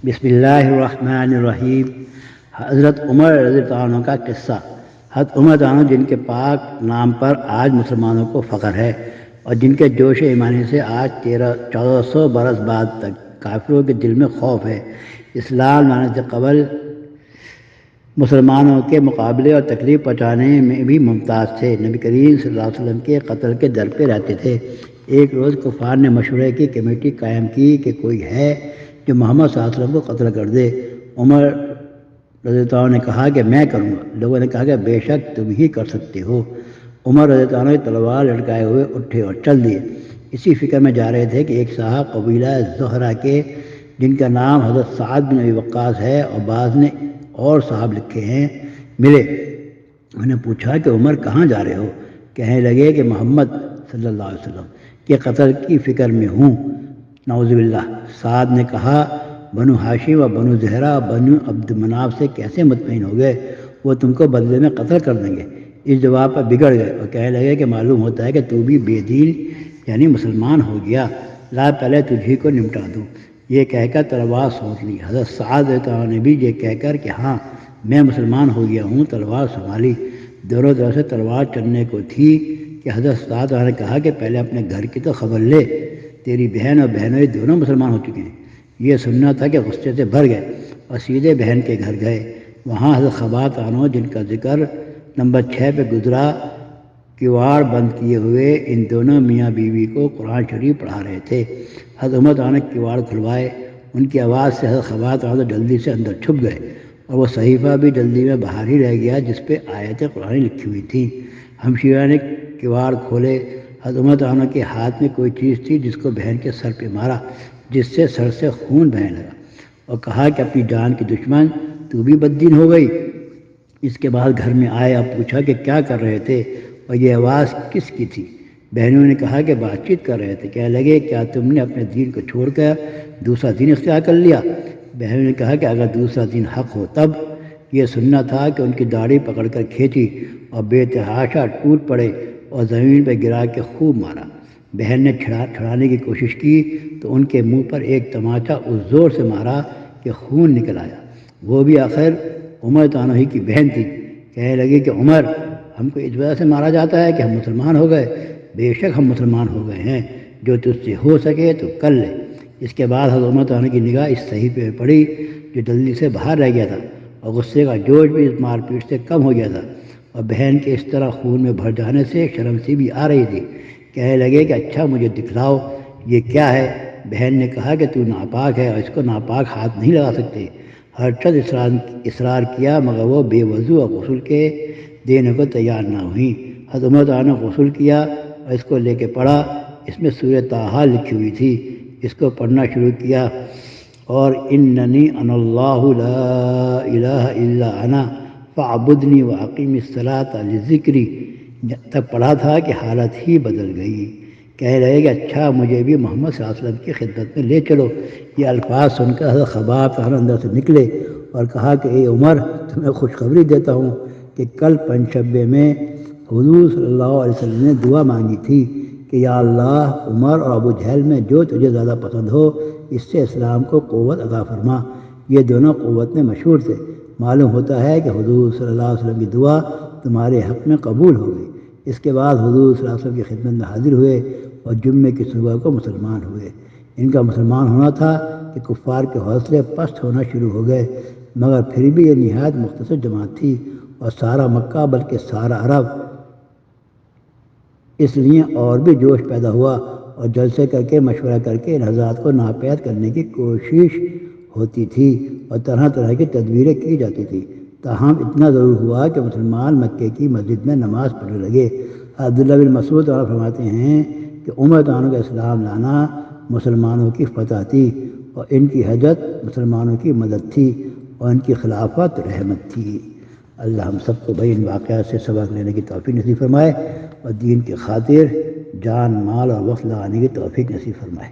بسم اللہ الرحمن الرحیم۔ حضرت عمر رضی اللہ عنہ کا قصہ۔ حضرت عمر رضی اللہ عنہ جن کے پاک نام پر آج مسلمانوں کو فخر ہے اور جن کے جوش ایمانی سے آج 1400 برس بعد تک کافروں کے دل میں خوف ہے، اسلام لانے سے قبل مسلمانوں کے مقابلے اور تکلیف پہنچانے میں بھی ممتاز تھے۔ نبی کریم صلی اللہ علیہ وسلم کے قتل کے در پہ رہتے تھے۔ ایک روز کفار نے مشورے کی کمیٹی قائم کی کہ کوئی ہے جو محمد صلی اللہ علیہ وسلم کو قتل کر دے۔ عمر رضی اللہ عنہ نے کہا کہ میں کروں گا۔ لوگوں نے کہا کہ بے شک تم ہی کر سکتے ہو۔ عمر رضی اللہ عنہ کی تلوار لٹکائے ہوئے اٹھے اور چل دیے۔ اسی فکر میں جا رہے تھے کہ ایک صاحب قبیلہ زہرہ کے جن کا نام حضرت سعد بن ابی وقاص ہے اور بعض نے اور صاحب لکھے ہیں، ملے۔ انہوں نے پوچھا کہ عمر کہاں جا رہے ہو؟ کہنے لگے کہ محمد صلی اللہ علیہ وسلم کے قتل کی فکر میں ہوں۔ نعوذ باللہ۔ سعد نے کہا بنو ہاشم و بنو زہرہ بنو عبد مناف سے کیسے مطمئن ہو گئے؟ وہ تم کو بدلے میں قتل کر دیں گے۔ اس جواب پر بگڑ گئے اور کہنے لگے کہ معلوم ہوتا ہے کہ تو بھی بے دین یعنی مسلمان ہو گیا، لا پہلے تجھی کو نمٹا دوں۔ یہ کہہ کر تلوار سونپ لی۔ حضرت سعد نے بھی یہ کہہ کر کہ ہاں میں مسلمان ہو گیا ہوں تلوار سنبھالی۔ دونوں طرف سے تلوار چلنے کو تھی کہ حضرت سعد نے کہا کہ پہلے اپنے گھر کی تو خبر لے، تیری بہن اور بہنوئی دونوں مسلمان ہو چکے ہیں۔ یہ سننا تھا کہ غصے سے بھر گئے اور سیدھے بہن کے گھر گئے۔ وہاں حضرت خبات عنہ جن کا ذکر نمبر 6 پہ گزرا، کواڑ بند کیے ہوئے ان دونوں میاں بیوی کو قرآن شریف پڑھا رہے تھے۔ حضرت عمر نے کواڑ کھلوائے۔ ان کی آواز سے حضرت خبات عنہ جلدی سے اندر چھپ گئے اور وہ صحیفہ بھی جلدی میں باہر ہی رہ گیا جس پہ آیتیں قرآن لکھی ہوئی تھیں۔ ہمشیرہ نے کواڑ کھولے۔ حضرت عمر کے ہاتھ میں کوئی چیز تھی جس کو بہن کے سر پہ مارا، جس سے سر سے خون بہنے لگا اور کہا کہ اپنی جان کی دشمن تو بھی بددین ہو گئی۔ اس کے بعد گھر میں آئے اور پوچھا کہ کیا کر رہے تھے اور یہ آواز کس کی تھی؟ بہنوں نے کہا کہ بات چیت کر رہے تھے۔ کہنے لگے کیا تم نے اپنے دین کو چھوڑ کر دوسرا دین اختیار کر لیا؟ بہنوں نے کہا کہ اگر دوسرا دین حق ہو تب۔ یہ سننا تھا کہ ان کی داڑھی پکڑ کر کھینچی اور بے تحاشا ٹوٹ پڑے اور زمین پہ گرا کے خوب مارا۔ بہن نے چھڑانے کی کوشش کی تو ان کے منہ پر ایک تماچا اس زور سے مارا کہ خون نکل آیا۔ وہ بھی آخر عمر عنہ ہی کی بہن تھی۔ کہنے لگی کہ عمر ہم کو اس وجہ سے مارا جاتا ہے کہ ہم مسلمان ہو گئے؟ بے شک ہم مسلمان ہو گئے ہیں، جو تجھ سے ہو سکے تو کر لے۔ اس کے بعد حضرت عمر عنہ کی نگاہ اس صحیفے پہ پڑی جو جلدی سے باہر رہ گیا تھا اور غصے کا جوش بھی اس مار پیٹ سے کم ہو گیا تھا اور بہن کے اس طرح خون میں بھر جانے سے شرم سی بھی آ رہی تھی۔ کہنے لگے کہ اچھا مجھے دکھلاؤ یہ کیا ہے؟ بہن نے کہا کہ تو ناپاک ہے اور اس کو ناپاک ہاتھ نہیں لگا سکتے۔ ہر شخص اصرار کیا مگر وہ بے وضو اور غسل کے دینے کو تیار نہ ہوئی۔ حضرت عمر نے غسل کیا اور اس کو لے کے پڑھا۔ اس میں سورہ طٰہٰ لکھی ہوئی تھی۔ اس کو پڑھنا شروع کیا اور اننی انا اللہ لا الہ الا انا فاعبدنی واقیم الصلاۃ لذکری تک پڑھا تھا کہ حالت ہی بدل گئی۔ کہہ رہے کہ اچھا مجھے بھی محمد صلی اللہ علیہ وسلم کی خدمت میں لے چلو۔ یہ الفاظ سن کر حضرت خباب اندر سے نکلے اور کہا کہ اے عمر تمہیں خوشخبری دیتا ہوں کہ کل پنجشنبے میں حضور صلی اللہ علیہ وسلم نے دعا مانگی تھی کہ یا اللہ عمر اور ابو جہل میں جو تجھے زیادہ پسند ہو اس سے اسلام کو قوت عطا فرما۔ یہ دونوں قوت میں مشہور تھے۔ معلوم ہوتا ہے کہ حضور صلی اللہ علیہ وسلم کی دعا تمہارے حق میں قبول ہو گئی۔ اس کے بعد حضور صلی اللہ علیہ وسلم کی خدمت میں حاضر ہوئے اور جمعے کی صبح کو مسلمان ہوئے۔ ان کا مسلمان ہونا تھا کہ کفار کے حوصلے پست ہونا شروع ہو گئے، مگر پھر بھی یہ نہایت مختصر جماعت تھی اور سارا مکہ بلکہ سارا عرب اس لیے اور بھی جوش پیدا ہوا اور جلسے کر کے مشورہ کر کے ان حضرات کو ناپید کرنے کی کوشش ہوتی تھی اور طرح طرح کی تدبیریں کی جاتی تھی۔ تاہم اتنا ضرور ہوا کہ مسلمان مکے کی مسجد میں نماز پڑھنے لگے۔ عبداللہ بن مسعود فرماتے ہیں کہ عمر عنہ کا اسلام لانا مسلمانوں کی فتح تھی اور ان کی ہجرت مسلمانوں کی مدد تھی اور ان کی خلافت رحمت تھی۔ اللہ ہم سب کو بھائی ان واقعات سے سبق لینے کی توفیق نصیب فرمائے اور دین کی خاطر جان مال اور وقت لگانے کی توفیق نصیب فرمائے۔